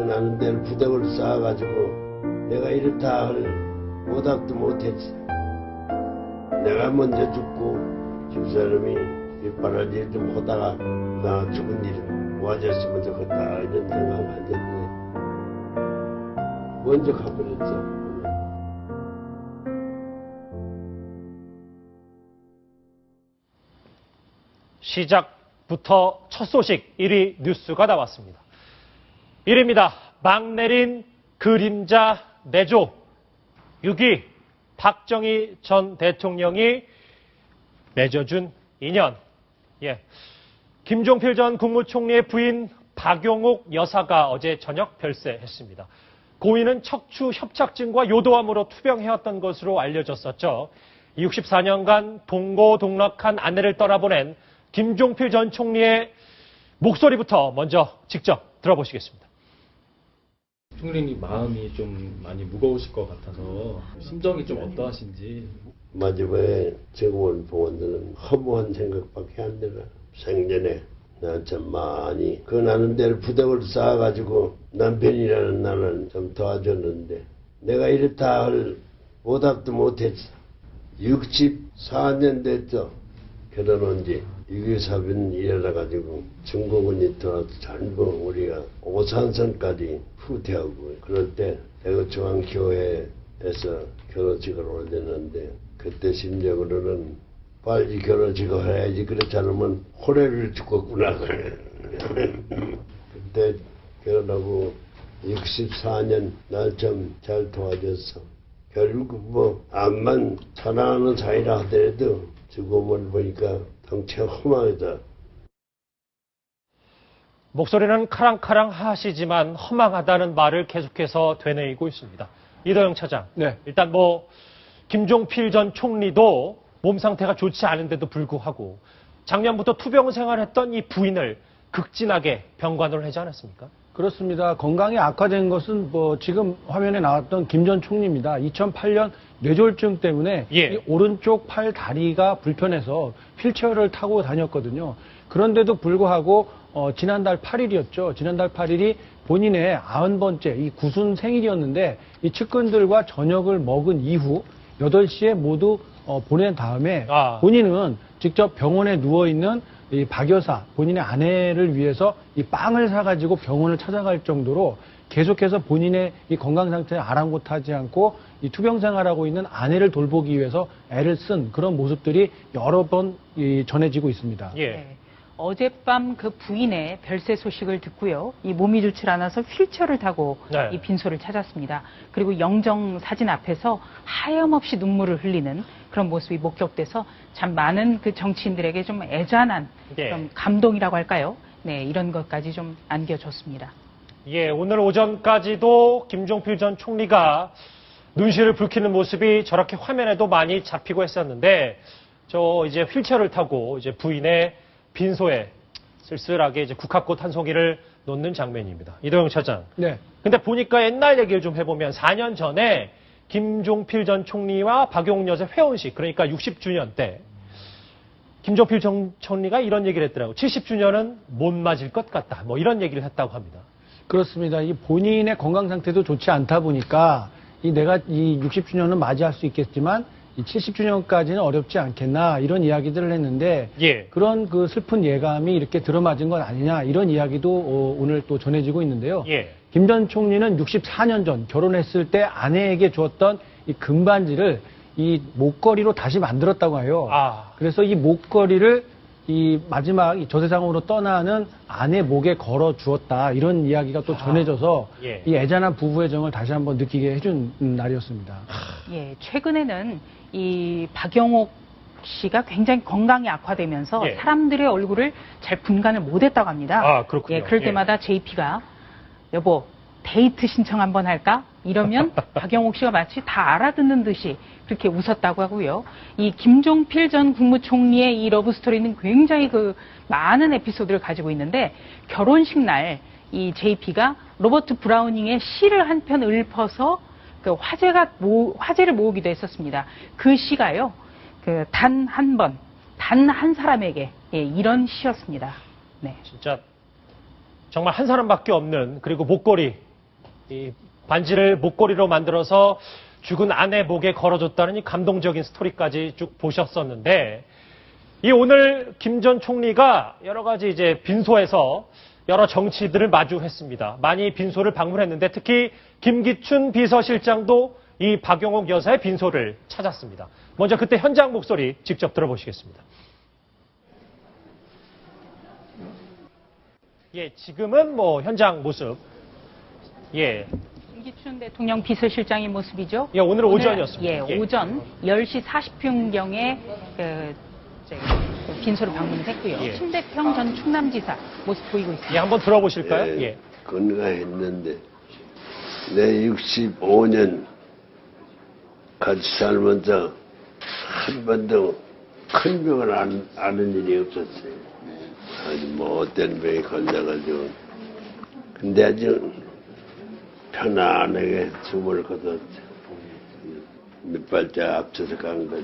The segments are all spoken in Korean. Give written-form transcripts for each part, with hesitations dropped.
나는 데를 부덕을 쌓아가지고 내가 이렇다 할 오답도 못했지. 내가 먼저 죽고 집사람이 뒷바랄 일 좀 하다가 나 죽은 일을 모아졌으면 좋겠다 이런 생각 가졌네. 먼저 가버렸어. 시작부터 첫 소식 1위 뉴스가 나왔습니다. 1위입니다. 막 내린 그림자 내조. 6위 박정희 전 대통령이 맺어준 인연. 김종필 전 국무총리의 부인 박용옥 여사가 어제 저녁 별세했습니다. 고인은 척추 협착증과 요도암으로 투병해왔던 것으로 알려졌었죠. 64년간 동고동락한 아내를 떠나보낸 김종필 전 총리의 목소리부터 먼저 직접 들어보시겠습니다. 총리님 마음이 좀 많이 무거우실 것 같아서 심정이 좀 어떠하신지. 마지막에 정원 보원들은 허무한 생각밖에 안 들어. 생전에 나 참 많이 그 나는 데를 부덕을 쌓아가지고 남편이라는 나를 좀 도와줬는데 내가 이렇다 할 오답도 못했어. 64년 됐죠. 결혼한 지. 유교사변 일어나가지고 중국은이 들어와서 전부 우리가 오산선까지 후퇴하고 그럴 때 대구중앙교회에서 결혼식을 올렸는데 그때 심적으로는 빨리 결혼식을 해야지 그렇지 않으면 호래를 죽었구나. 그때 결혼하고 64년 날 좀 잘 도와줬어. 결국 뭐 암만 사랑하는 사이라 하더라도 죽음을 보니까 정체 허망하다. 목소리는 카랑카랑 하시지만 허망하다는 말을 계속해서 되뇌이고 있습니다. 이도영 차장. 네. 일단 김종필 전 총리도 몸 상태가 좋지 않은데도 불구하고 작년부터 투병 생활했던 이 부인을 극진하게 병관을 하지 않았습니까? 그렇습니다. 건강이 악화된 것은 지금 화면에 나왔던 김 전 총리입니다. 2008년 뇌졸중 때문에 이 오른쪽 팔 다리가 불편해서 휠체어를 타고 다녔거든요. 그런데도 불구하고 지난달 8일이었죠. 지난달 8일이 본인의 90번째 이 구순 생일이었는데 이 측근들과 저녁을 먹은 이후 8시에 모두 보낸 다음에 본인은 직접 병원에 누워있는 이 박 여사, 본인의 아내를 위해서 이 빵을 사가지고 병원을 찾아갈 정도로 계속해서 본인의 이 건강 상태에 아랑곳하지 않고 이 투병 생활하고 있는 아내를 돌보기 위해서 애를 쓴 그런 모습들이 여러 번 전해지고 있습니다. 네. 어젯밤 그 부인의 별세 소식을 듣고요. 이 몸이 좋지 않아서 휠체어를 타고 이 빈소를 찾았습니다. 그리고 영정 사진 앞에서 하염없이 눈물을 흘리는 그런 모습이 목격돼서 참 많은 그 정치인들에게 좀 애잔한 그런 감동이라고 할까요? 네, 이런 것까지 좀 안겨줬습니다. 오늘 오전까지도 김종필 전 총리가 눈시를 붉히는 모습이 저렇게 화면에도 많이 잡히고 했었는데 이제 휠체어를 타고 이제 부인의 빈소에 쓸쓸하게 이제 국화꽃 한 송이를 놓는 장면입니다. 이도영 차장. 네. 근데 보니까 옛날 얘기를 좀 해보면 4년 전에 김종필 전 총리와 박용옥 여사 회원식, 그러니까 60주년 때 김종필 전 총리가 이런 얘기를 했더라고요. 70주년은 못 맞을 것 같다. 이런 얘기를 했다고 합니다. 그렇습니다. 이 본인의 건강 상태도 좋지 않다 보니까 내가 이 60주년은 맞이할 수 있겠지만 이 70주년까지는 어렵지 않겠나 이런 이야기들을 했는데 그런 그 슬픈 예감이 이렇게 들어맞은 건 아니냐 이런 이야기도 오늘 또 전해지고 있는데요. 김 전 총리는 64년 전 결혼했을 때 아내에게 주었던 이 금반지를 이 목걸이로 다시 만들었다고 해요. 그래서 이 목걸이를 이 마지막 저 세상으로 떠나는 아내 목에 걸어 주었다 이런 이야기가 또 전해져서 이 애잔한 부부의 정을 다시 한번 느끼게 해준 날이었습니다. 최근에는 이 박용옥 씨가 굉장히 건강이 악화되면서 사람들의 얼굴을 잘 분간을 못했다고 합니다. 그렇군요. 그럴 때마다 JP가 여보 데이트 신청 한번 할까? 이러면 박용옥 씨가 마치 다 알아듣는 듯이 그렇게 웃었다고 하고요. 이 김종필 전 국무총리의 이 러브스토리는 굉장히 많은 에피소드를 가지고 있는데 결혼식 날 이 JP가 로버트 브라우닝의 시를 한 편 읊어서 그 화제를 모으기도 했었습니다. 그 시가요. 단 한 번, 단 한 사람에게 이런 시였습니다. 네. 진짜 정말 한 사람밖에 없는 그리고 목걸이 이 반지를 목걸이로 만들어서 죽은 아내 목에 걸어줬다는 이 감동적인 스토리까지 쭉 보셨었는데, 이 오늘 김 전 총리가 여러 가지 이제 빈소에서 여러 정치들을 마주했습니다. 많이 빈소를 방문했는데 특히 김기춘 비서실장도 이 박영옥 여사의 빈소를 찾았습니다. 먼저 그때 현장 목소리 직접 들어보시겠습니다. 예, 지금은 뭐 현장 모습. 예. 김기춘 대통령 비서실장의 모습이죠. 예, 오늘 오전이었습니다. 예, 예. 오전 10시 40분경에 빈소를 방문했고요. 예. 심대평 전 충남지사 모습 보이고 있습니다. 예, 한번 들어보실까요? 예. 건강했는데 내 65년 같이 살면서 한 번도 큰 병을 아는 일이 없었어요. 아주 뭐 어떤 병이 걸려가지고 근데 아주 편안하게 숨을 거뒀죠. 몇 발짝 앞서서 간 거죠.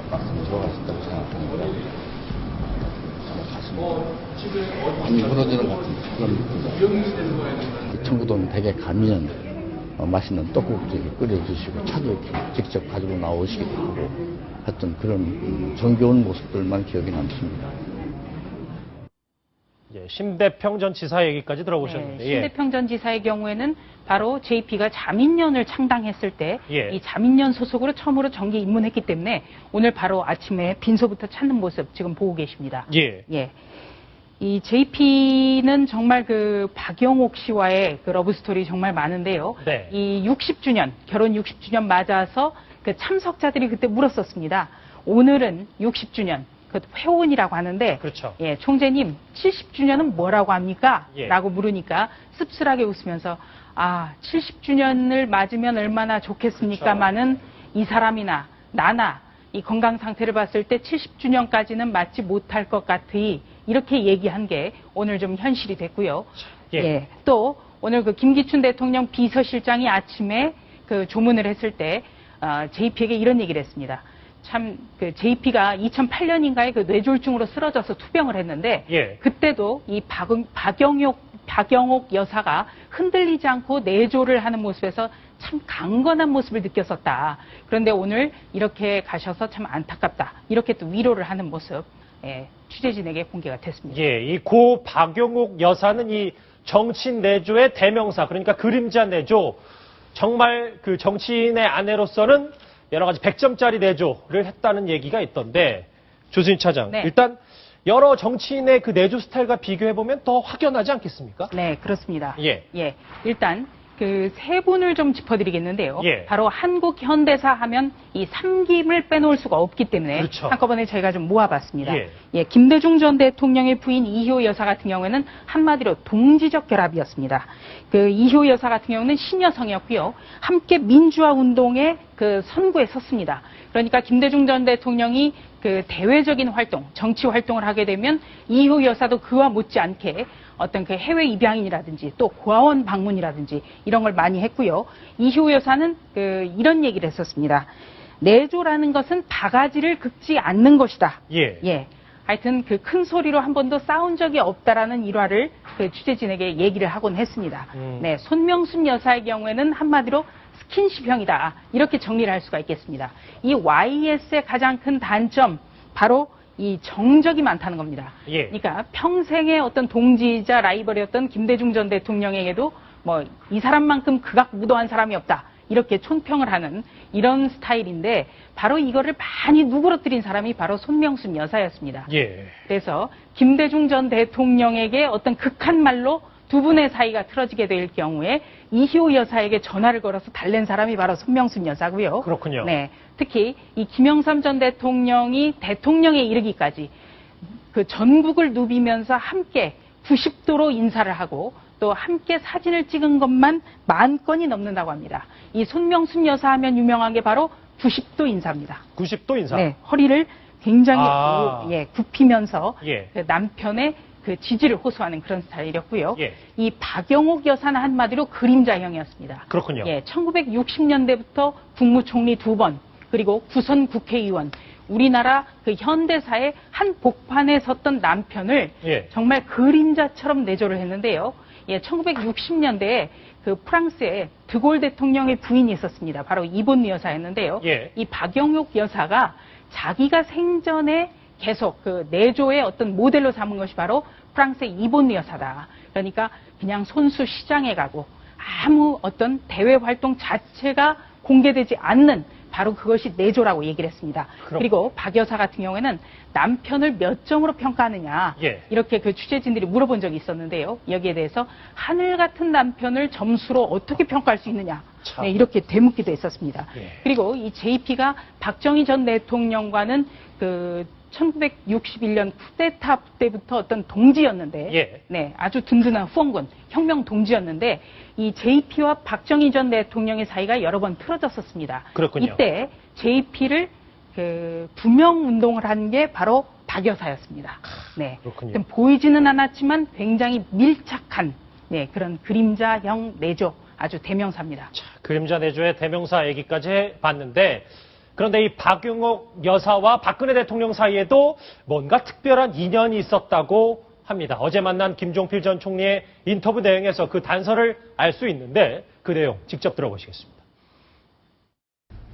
들어갔었다고 생각합니다. 가슴이 무너지는 것 같은 그런 느낌입니다. 청구도는 되게 가면 맛있는 떡국도 끓여주시고 차도 이렇게 직접 가지고 나오시기도 하고 하여튼 그런 정겨운 모습들만 기억이 남습니다. 예, 심대평 전 지사 얘기까지 들어보셨는데. 네, 심대평 전 지사의 경우에는 바로 JP가 자민련을 창당했을 때 이 자민련 소속으로 처음으로 정계 입문했기 때문에 오늘 바로 아침에 빈소부터 찾는 모습 지금 보고 계십니다. 예. 예. 이 JP는 정말 그 박영옥 씨와의 그 러브스토리 정말 많은데요. 네. 이 60주년, 결혼 60주년 맞아서 그 참석자들이 그때 물었었습니다. 오늘은 60주년. 그 회원이라고 하는데, 그렇죠. 예, 총재님 70주년은 뭐라고 합니까? 예. 라고 물으니까 씁쓸하게 웃으면서 70주년을 맞으면 얼마나 좋겠습니까마는 이 사람이나 나나 이 건강 상태를 봤을 때 70주년까지는 맞지 못할 것 같으니 이렇게 얘기한 게 오늘 좀 현실이 됐고요. 예. 또 오늘 그 김기춘 대통령 비서실장이 아침에 그 조문을 했을 때 JP에게 이런 얘기를 했습니다. 참, 그 JP가 2008년인가에 그 뇌졸중으로 쓰러져서 투병을 했는데, 그때도 이 박영옥 여사가 흔들리지 않고 내조를 하는 모습에서 참 강건한 모습을 느꼈었다. 그런데 오늘 이렇게 가셔서 참 안타깝다. 이렇게 또 위로를 하는 모습, 취재진에게 공개가 됐습니다. 예, 이 고 박영옥 여사는 이 정치인 내조의 대명사, 그러니까 그림자 내조, 정말 그 정치인의 아내로서는 여러 가지 100점짜리 내조를 했다는 얘기가 있던데, 조순희 차장, 네. 일단 여러 정치인의 그 내조 스타일과 비교해보면 더 확연하지 않겠습니까? 네, 그렇습니다. 예. 일단 그 세 분을 좀 짚어드리겠는데요. 예. 바로 한국 현대사 하면 이 삼김을 빼놓을 수가 없기 때문에 그렇죠. 한꺼번에 저희가 좀 모아봤습니다. 예. 김대중 전 대통령의 부인 이효 여사 같은 경우에는 한마디로 동지적 결합이었습니다. 그 이효 여사 같은 경우는 신여성이었고요. 함께 민주화 운동의 그 선구에 섰습니다. 그러니까 김대중 전 대통령이 그 대외적인 활동, 정치 활동을 하게 되면 이효 여사도 그와 못지않게 어떤 그 해외 입양인이라든지 또 고아원 방문이라든지 이런 걸 많이 했고요. 이효 여사는 그 이런 얘기를 했었습니다. 내조라는 것은 바가지를 긁지 않는 것이다. 하여튼 그 큰 소리로 한 번도 싸운 적이 없다라는 일화를 그 취재진에게 얘기를 하곤 했습니다. 네, 손명순 여사의 경우에는 한마디로 스킨십형이다. 이렇게 정리를 할 수가 있겠습니다. 이 YS의 가장 큰 단점, 바로 이 정적이 많다는 겁니다. 그러니까 평생의 어떤 동지이자 라이벌이었던 김대중 전 대통령에게도 뭐 이 사람만큼 극악무도한 사람이 없다. 이렇게 촌평을 하는 이런 스타일인데 바로 이거를 많이 누그러뜨린 사람이 바로 손명순 여사였습니다. 그래서 김대중 전 대통령에게 어떤 극한 말로 두 분의 사이가 틀어지게 될 경우에 이효 여사에게 전화를 걸어서 달랜 사람이 바로 손명순 여사고요. 그렇군요. 네, 특히 이 김영삼 전 대통령이 대통령에 이르기까지 그 전국을 누비면서 함께 90도로 인사를 하고 또 함께 사진을 찍은 것만 10,000건이 넘는다고 합니다. 이 손명순 여사 하면 유명한 게 바로 90도 인사입니다. 90도 인사? 네, 허리를 굉장히 굽히면서 그 남편의 그 지지를 호소하는 그런 스타일이었고요. 이 박영옥 여사는 한마디로 그림자형이었습니다. 그렇군요. 1960년대부터 국무총리 2번, 그리고 구선 국회의원, 우리나라 그 현대사의 한 복판에 섰던 남편을 정말 그림자처럼 내조를 했는데요. 예, 1960년대에 그 프랑스에 드골 대통령의 부인이 있었습니다. 바로 이본느 여사였는데요. 예. 이 박영옥 여사가 자기가 생전에 계속 그 내조의 어떤 모델로 삼은 것이 바로 프랑스의 이본느 여사다. 그러니까 그냥 손수 시장에 가고 아무 어떤 대외 활동 자체가 공개되지 않는 바로 그것이 내조라고 얘기를 했습니다. 그리고 박 여사 같은 경우에는 남편을 몇 점으로 평가하느냐 예. 이렇게 그 취재진들이 물어본 적이 있었는데요. 여기에 대해서 하늘 같은 남편을 점수로 어떻게 평가할 수 있느냐 네, 이렇게 되묻기도 했었습니다. 예. 그리고 이 JP가 박정희 전 대통령과는 그 1961년 쿠데타 때부터 어떤 동지였는데, 예. 네, 아주 든든한 후원군, 혁명 동지였는데, 이 JP와 박정희 전 대통령의 사이가 여러 번 틀어졌었습니다. 그렇군요. 이때 JP를 그 부명 운동을 한 게 바로 박 여사였습니다. 네, 그렇군요. 보이지는 않았지만 굉장히 밀착한 네, 그런 그림자형 내조 아주 대명사입니다. 자, 그림자 내조의 대명사 얘기까지 봤는데 그런데 이 박용옥 여사와 박근혜 대통령 사이에도 뭔가 특별한 인연이 있었다고 합니다. 어제 만난 김종필 전 총리의 인터뷰 내용에서 그 단서를 알 수 있는데 그 내용 직접 들어보시겠습니다.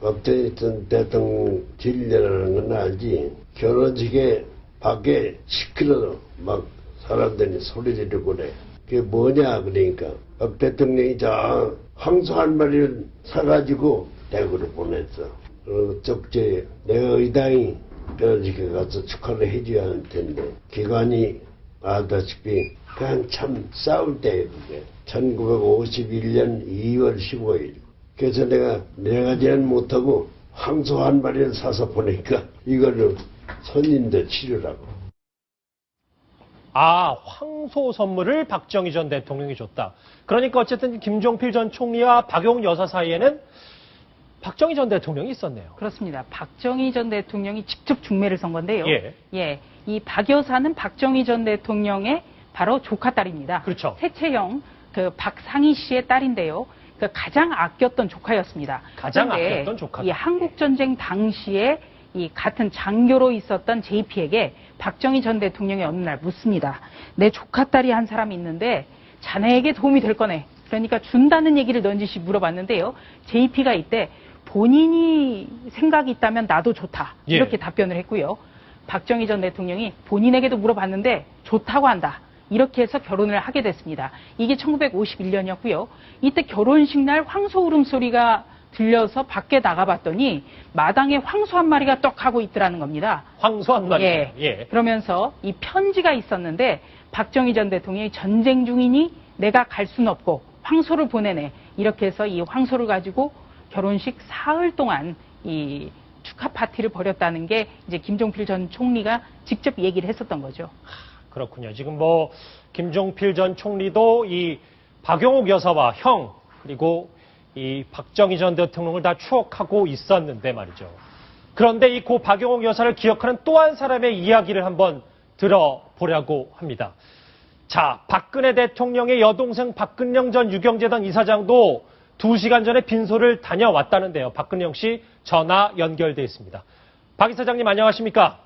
박정희 전 대통령 진례라는 건 알지. 결혼식에 밖에 시끄러워 막 사람들이 소리 지르고 그래. 그게 뭐냐 그러니까 박 대통령이 저 황소 한 마리를 사가지고 대구로 보냈어. 그리고 쪽지에 내가 의당이 결혼식에 가서 축하를 해줘야 할 텐데 기관이 알다시피 그냥 참 싸울 때예요 그게. 1951년 2월 15일. 그래서 내가 지는 못하고 황소 한 마리를 사서 보니까 이거를 손님들 치르라고. 아, 황소 선물을 박정희 전 대통령이 줬다. 그러니까 어쨌든 김종필 전 총리와 박용옥 여사 사이에는 박정희 전 대통령이 있었네요. 그렇습니다. 박정희 전 대통령이 직접 중매를 선 건데요. 예. 예. 이 박 여사는 박정희 전 대통령의 바로 조카딸입니다. 그렇죠. 세채영 그 박상희 씨의 딸인데요. 그 가장 아꼈던 조카였습니다. 가장 그런데 아꼈던 조카. 이 한국 전쟁 당시에 이 같은 장교로 있었던 JP에게 박정희 전 대통령이 어느 날 묻습니다. 내 조카딸이 한 사람이 있는데 자네에게 도움이 될 거네. 그러니까 준다는 얘기를 넌지시 물어봤는데요. JP가 이때 본인이 생각이 있다면 나도 좋다. 예. 이렇게 답변을 했고요. 박정희 전 대통령이 본인에게도 물어봤는데 좋다고 한다. 이렇게 해서 결혼을 하게 됐습니다. 이게 1951년이었고요. 이때 결혼식 날 황소 울음소리가 들려서 밖에 나가봤더니 마당에 황소 한 마리가 떡하고 있더라는 겁니다. 황소 한 마리. 예. 예. 그러면서 이 편지가 있었는데 박정희 전 대통령이 전쟁 중이니 내가 갈 수는 없고 황소를 보내네. 이렇게 해서 이 황소를 가지고 결혼식 사흘 동안 이 축하 파티를 벌였다는 게 이제 김종필 전 총리가 직접 얘기를 했었던 거죠. 그렇군요. 지금 뭐 김종필 전 총리도 이 박용옥 여사와 형 그리고 이 박정희 전 대통령을 다 추억하고 있었는데 말이죠. 그런데 이 고 박용옥 여사를 기억하는 또 한 사람의 이야기를 한번 들어보려고 합니다. 자, 박근혜 대통령의 여동생 박근영 전 유경재단 이사장도 2시간 전에 빈소를 다녀왔다는데요. 박근영 씨 전화 연결돼 있습니다. 박 이사장님 안녕하십니까?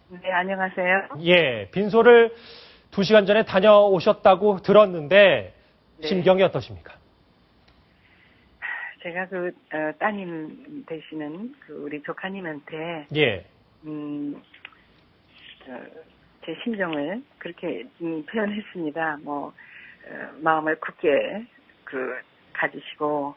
네, 안녕하세요. 예, 빈소를 2시간 전에 다녀오셨다고 들었는데 네. 심경이 어떠십니까? 제가 따님 되시는 우리 조카님한테 예, 제 심정을 그렇게 표현했습니다. 마음을 굳게 가지시고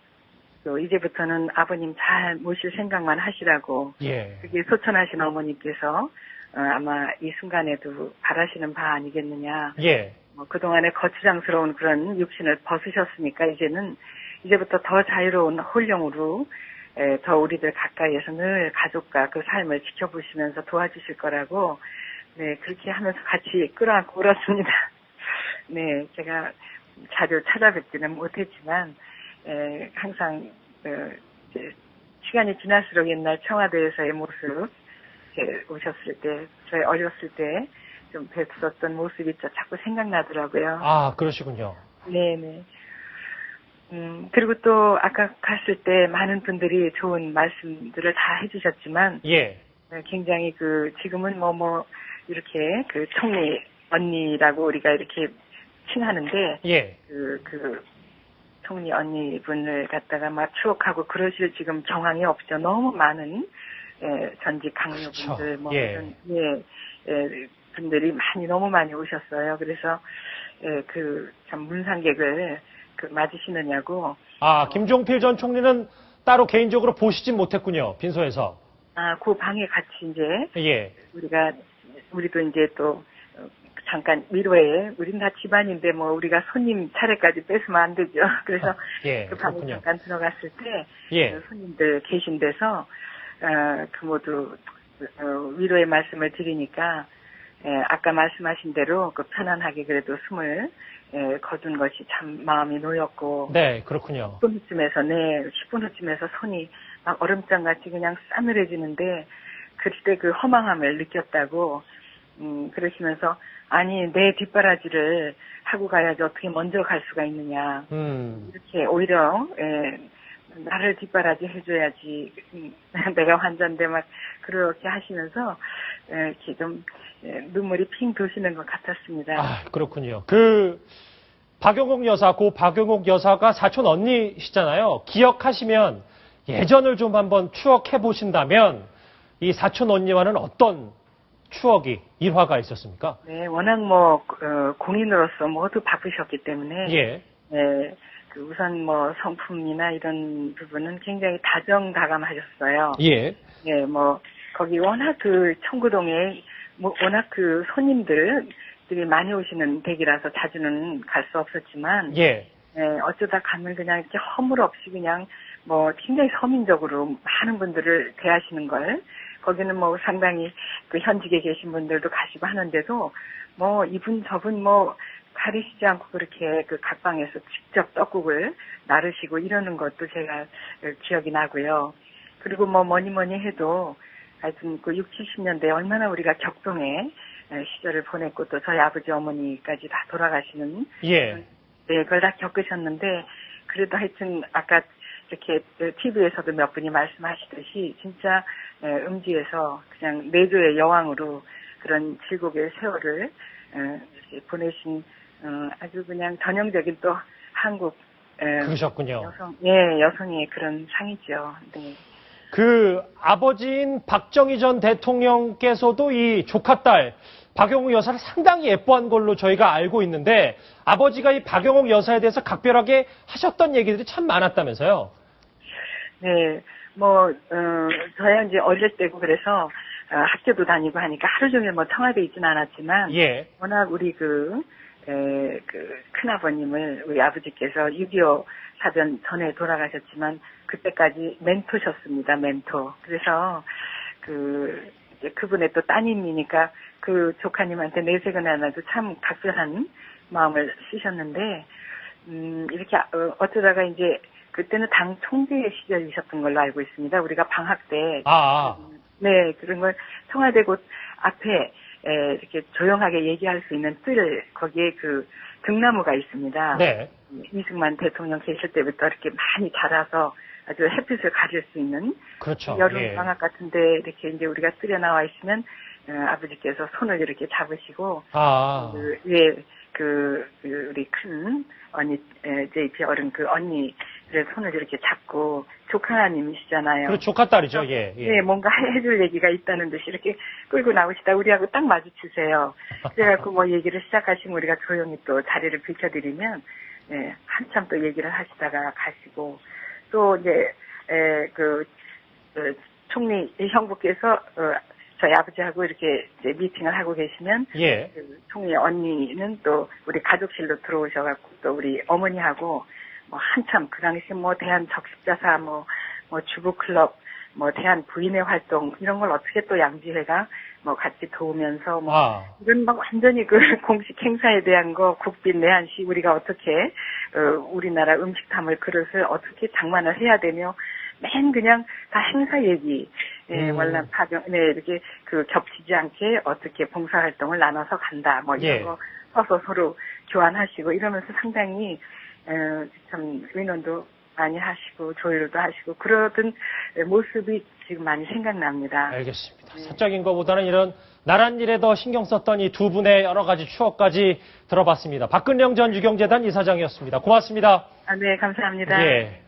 또 이제부터는 아버님 잘 모실 생각만 하시라고. 예. 그게 소천하신 어머니께서 아마 이 순간에도 바라시는 바 아니겠느냐. 예. 그동안에 거추장스러운 그런 육신을 벗으셨으니까 이제부터 더 자유로운 홀령으로 더 우리들 가까이에서 늘 가족과 그 삶을 지켜보시면서 도와주실 거라고 네 그렇게 하면서 같이 끌어안고 울었습니다. 네 제가 자주 찾아뵙지는 못했지만 항상 시간이 지날수록 옛날 청와대에서의 모습 오셨을 때 저희 어렸을 때 좀 뵀었던 모습이 자꾸 생각나더라고요. 아, 그러시군요. 네네. 그리고 또 아까 갔을 때 많은 분들이 좋은 말씀들을 다 해주셨지만 예. 굉장히 지금은 이렇게 총리 언니라고 우리가 이렇게 칭하는데 예. 총리 언니분을 갖다가 막 추억하고 그러실 지금 정황이 없죠. 너무 많은 전직 강요분들 뭐 예. 이런 분들이 너무 많이 오셨어요. 그래서 참 문상객을 맞으시느냐고. 김종필 전 총리는 따로 개인적으로 보시진 못했군요. 빈소에서. 그 방에 같이 이제 예. 우리도 이제 또 잠깐 위로에 우린 다 집안인데 뭐 우리가 손님 차례까지 뺏으면 안 되죠. 그래서 예, 그 방에 그렇군요. 잠깐 들어갔을 때 예. 손님들 계신 데서 모두 위로의 말씀을 드리니까 아까 말씀하신 대로 편안하게 그래도 숨을 거둔 것이 참 마음이 놓였고. 네, 그렇군요. 10분 후쯤에서 손이 막 얼음장같이 그냥 싸늘해지는데 그때 그 허망함을 느꼈다고 그러시면서 아니 내 뒷바라지를 하고 가야지 어떻게 먼저 갈 수가 있느냐. 이렇게 오히려 나를 뒷바라지 해줘야지 내가 환자인데 막 그렇게 하시면서 이렇게 좀 눈물이 핑 도시는 것 같았습니다. 그렇군요. 박영옥 여사, 고 박영옥 여사가 사촌 언니시잖아요. 기억하시면 예전을 좀 한번 추억해 보신다면 이 사촌 언니와는 어떤 추억이 일화가 있었습니까? 네, 워낙 공인으로서 모두 바쁘셨기 때문에 예. 우선 성품이나 이런 부분은 굉장히 다정다감하셨어요. 예. 예, 거기 워낙 청구동에 워낙 손님들이 많이 오시는 댁이라서 자주는 갈 수 없었지만, 예. 어쩌다 가면 그냥 이렇게 허물 없이 그냥 굉장히 서민적으로 많은 분들을 대하시는 걸, 거기는 상당히 현직에 계신 분들도 가시고 하는데도 이분 저분 가리시지 않고 그렇게 각 방에서 직접 떡국을 나르시고 이러는 것도 제가 기억이 나고요. 그리고 뭐니 해도 하여튼 60, 70년대에 얼마나 우리가 격동의 시절을 보냈고 또 저희 아버지 어머니까지 다 돌아가시는. 예. 네, 그걸 다 겪으셨는데 그래도 하여튼 아까 이렇게 TV에서도 몇 분이 말씀하시듯이 진짜 음지에서 그냥 내조의 여왕으로 그런 질곡의 세월을 보내신 아주 그냥 전형적인 또 한국 그러셨군요. 여성의 그런 상이죠. 네. 아버지인 박정희 전 대통령께서도 이 조카딸 박영옥 여사를 상당히 예뻐한 걸로 저희가 알고 있는데 아버지가 이 박영옥 여사에 대해서 각별하게 하셨던 얘기들이 참 많았다면서요? 네, 저야 이제 어릴 때고 그래서 학교도 다니고 하니까 하루 종일 청와대에 있지는 않았지만, 예. 워낙 우리 큰아버님을 우리 아버지께서 6.25 사전 전에 돌아가셨지만 그때까지 멘토셨습니다. 멘토. 그래서 이제 그분의 또 따님이니까 조카님한테 내색은 안 해도 참 각별한 마음을 쓰셨는데 이렇게 어쩌다가 이제 그때는 당 총재 시절이셨던 걸로 알고 있습니다. 우리가 방학 때 네, 그런 걸 청와대 곳 앞에 이렇게 조용하게 얘기할 수 있는 거기에 등나무가 있습니다. 네. 이승만 대통령 계실 때부터 이렇게 많이 자라서 아주 햇빛을 가릴 수 있는. 그렇죠. 여름 예. 방학 같은데 이렇게 이제 우리가 쓸려 나와 있으면 아버지께서 손을 이렇게 잡으시고 우리 큰 언니 JP 어른 언니의 손을 이렇게 잡고 조카님이시잖아요. 그리고 조카딸이죠. 예. 네, 뭔가 해줄 얘기가 있다는 듯이 이렇게 끌고 나오시다 우리하고 딱 마주치세요. 그래갖고 얘기를 시작하시면 우리가 조용히 또 자리를 비켜드리면 한참 또 얘기를 하시다가 가시고 또 이제 총리 형부께서 저희 아버지하고 이렇게 이제 미팅을 하고 계시면 예. 총리 언니는 또 우리 가족실로 들어오셔갖고 또 우리 어머니하고 한참 그 당시 대한 적십자사 주부클럽 대한 부인의 활동 이런 걸 어떻게 또 양지회가 같이 도우면서 이런 완전히 공식 행사에 대한 거 국빈 내한시 우리가 어떻게 우리나라 음식 담을 그릇을 어떻게 장만을 해야 되며 맨 그냥 다 행사 얘기 월남 파병 이렇게 겹치지 않게 어떻게 봉사활동을 나눠서 간다 이런 거 서서 서로 교환하시고 이러면서 상당히 참 의논도 많이 하시고 조율도 하시고 그러던 모습이 지금 많이 생각납니다. 알겠습니다. 사적인 것보다는 이런 나란 일에 더 신경 썼던 이 두 분의 여러 가지 추억까지 들어봤습니다. 박근령 전 유경재단 이사장이었습니다. 고맙습니다. 네, 감사합니다. 예.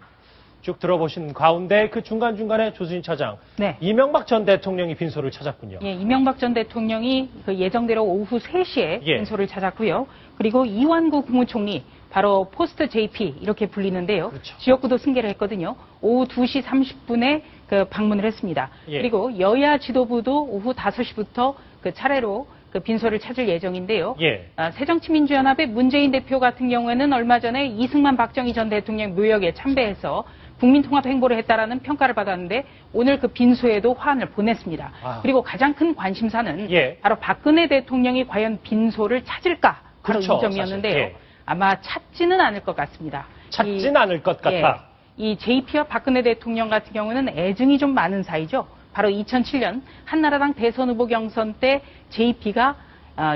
쭉 들어보신 가운데 그 중간중간에 조수진 차장, 네. 이명박 전 대통령이 빈소를 찾았군요. 예, 이명박 전 대통령이 그 예정대로 오후 3시에 예. 빈소를 찾았고요. 그리고 이완구 국무총리, 바로 포스트 JP 이렇게 불리는데요. 그렇죠. 지역구도 승계를 했거든요. 오후 2시 30분에 그 방문을 했습니다. 예. 그리고 여야 지도부도 오후 5시부터 그 차례로 그 빈소를 찾을 예정인데요. 예. 새정치민주연합의 문재인 대표 같은 경우에는 얼마 전에 이승만 박정희 전 대통령 묘역에 참배해서 국민통합 행보를 했다라는 평가를 받았는데 오늘 그 빈소에도 화환을 보냈습니다. 그리고 가장 큰 관심사는 예. 바로 박근혜 대통령이 과연 빈소를 찾을까 바로 그렇죠, 이 점이었는데요. 사실. 예. 아마 찾지는 않을 것 같습니다. 찾진 않을 것 같아. 예, 이 JP와 박근혜 대통령 같은 경우는 애증이 좀 많은 사이죠. 바로 2007년 한나라당 대선 후보 경선 때 JP가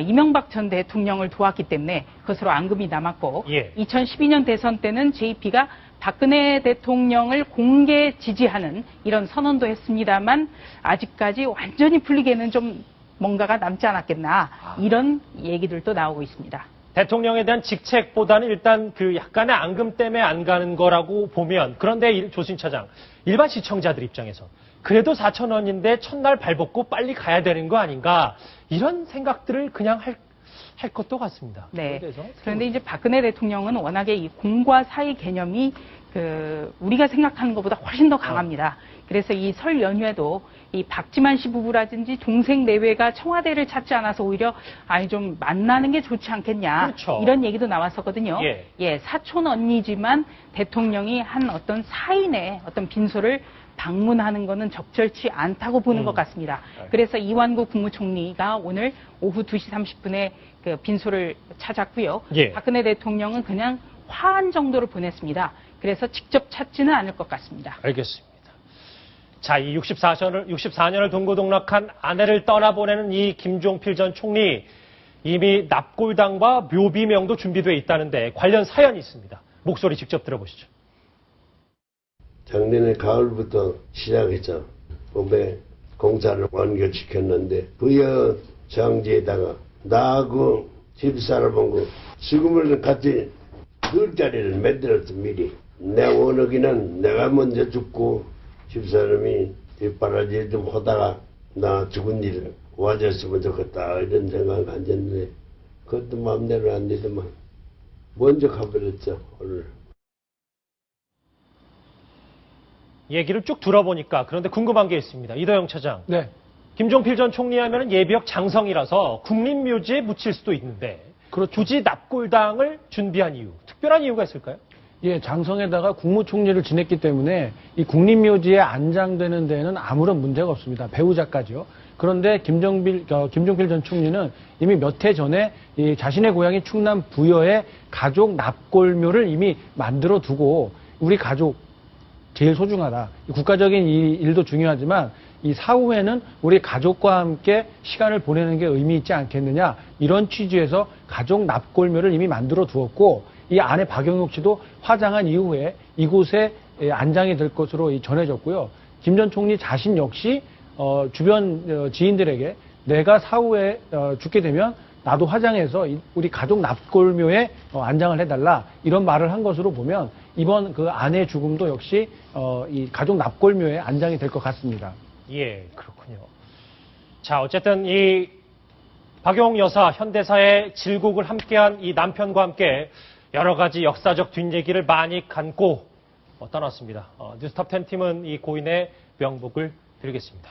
이명박 전 대통령을 도왔기 때문에 그것으로 앙금이 남았고 예. 2012년 대선 때는 JP가 박근혜 대통령을 공개 지지하는 이런 선언도 했습니다만 아직까지 완전히 풀리기에는 좀 뭔가가 남지 않았겠나 이런 얘기들도 나오고 있습니다. 대통령에 대한 직책보다는 일단 그 약간의 앙금 때문에 안 가는 거라고 보면, 그런데 조수진 차장, 일반 시청자들 입장에서 그래도 4천 원인데 첫날 발벗고 빨리 가야 되는 거 아닌가, 이런 생각들을 그냥 할 것도 같습니다. 네. 그런데 이제 박근혜 대통령은 워낙에 이 공과 사의 개념이 우리가 생각하는 것보다 훨씬 더 강합니다. 그래서 이 설 연휴에도 이 박지만 씨 부부라든지 동생 내외가 청와대를 찾지 않아서 오히려 좀 만나는 게 좋지 않겠냐. 그렇죠. 이런 얘기도 나왔었거든요. 예. 사촌 언니지만 대통령이 한 어떤 사인의 어떤 빈소를 방문하는 것은 적절치 않다고 보는 것 같습니다. 그래서 이완구 국무총리가 오늘 오후 2시 30분에 그 빈소를 찾았고요. 예. 박근혜 대통령은 그냥 화환 정도로 보냈습니다. 그래서 직접 찾지는 않을 것 같습니다. 알겠습니다. 자, 이 64년을 동고동락한 아내를 떠나보내는 이 김종필 전 총리, 이미 납골당과 묘비명도 준비되어 있다는데 관련 사연이 있습니다. 목소리 직접 들어보시죠. 작년에 가을부터 시작했죠. 봄에 공사를 완결시켰는데 부여 장지에다가 나하고 집사람하고 죽음을 같이 늘 자리를 만들었어 미리. 내 원하기는 내가 먼저 죽고 집사람이 뒷바라지 좀 하다가 나 죽은 일을 와줬으면 좋겠다 이런 생각 가졌는데 그것도 마음대로 안 되더만 먼저 가버렸죠 오늘. 얘기를 쭉 들어보니까 그런데 궁금한 게 있습니다. 이도영 차장. 네. 김종필 전 총리 하면은 예비역 장성이라서 국립묘지에 묻힐 수도 있는데 그렇죠. 굳이 납골당을 준비한 이유, 특별한 이유가 있을까요? 예, 장성에다가 국무총리를 지냈기 때문에 이 국립묘지에 안장되는 데는 아무런 문제가 없습니다. 배우자까지요. 그런데 김종필 전 총리는 이미 몇 해 전에 이 자신의 고향인 충남 부여에 가족 납골묘를 이미 만들어 두고 우리 가족 제일 소중하다. 국가적인 이 일도 중요하지만 이 사후에는 우리 가족과 함께 시간을 보내는 게 의미 있지 않겠느냐. 이런 취지에서 가족 납골묘를 이미 만들어 두었고 이 아내 박영옥 씨도 화장한 이후에 이곳에 안장이 될 것으로 전해졌고요. 김 전 총리 자신 역시 주변 지인들에게 내가 사후에 죽게 되면 나도 화장해서 우리 가족 납골묘에 안장을 해달라 이런 말을 한 것으로 보면 이번 그 아내 죽음도 역시 이 가족 납골묘에 안장이 될 것 같습니다. 예, 그렇군요. 자, 어쨌든 이 박영옥 여사 현대사의 질곡을 함께한 이 남편과 함께 여러 가지 역사적 뒷얘기를 많이 감고 떠났습니다. 뉴스톱 10 팀은 이 고인의 명복을 드리겠습니다.